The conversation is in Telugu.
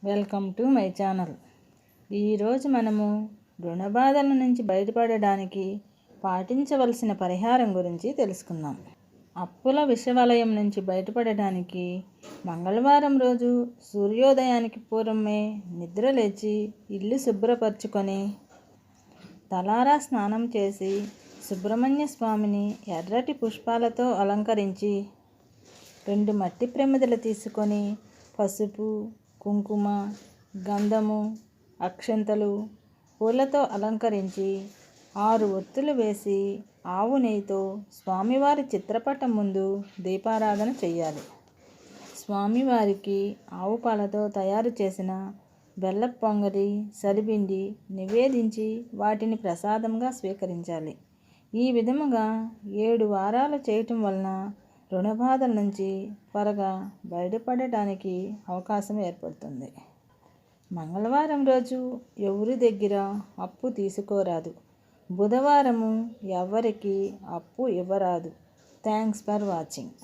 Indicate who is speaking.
Speaker 1: Welcome to my channel. ఈరోజు మనము రుణ బాధల నుంచి బయటపడడానికి పాటించవలసిన పరిహారం గురించి తెలుసుకుందాం. అప్పుల విషవలయం నుంచి బయటపడడానికి మంగళవారం రోజు సూర్యోదయానికి పూర్వమే నిద్రలేచి ఇల్లు శుభ్రపరచుకొని తలారా స్నానం చేసి సుబ్రహ్మణ్య స్వామిని ఎర్రటి పుష్పాలతో అలంకరించి 2 మట్టి ప్రమిదలు తీసుకొని పసుపు, కుంకుమ, గంధము, అక్షంతలు, పూలతో అలంకరించి 6 ఒత్తులు వేసి ఆవు నెయ్యితో స్వామివారి చిత్రపటం ముందు దీపారాధన చేయాలి. స్వామివారికి ఆవు పాలతో తయారు చేసిన బెల్లపు పొంగలి, సలిపిండి నివేదించి వాటిని ప్రసాదంగా స్వీకరించాలి. ఈ విధముగా 7 వారాలు చేయటం వలన రుణ బాధల నుంచి త్వరగా బయటపడటానికి అవకాశం ఏర్పడుతుంది. మంగళవారం రోజు ఎవరి దగ్గర అప్పు తీసుకోరాదు. బుధవారము ఎవరికి అప్పు ఇవ్వరాదు. Thanks for watching.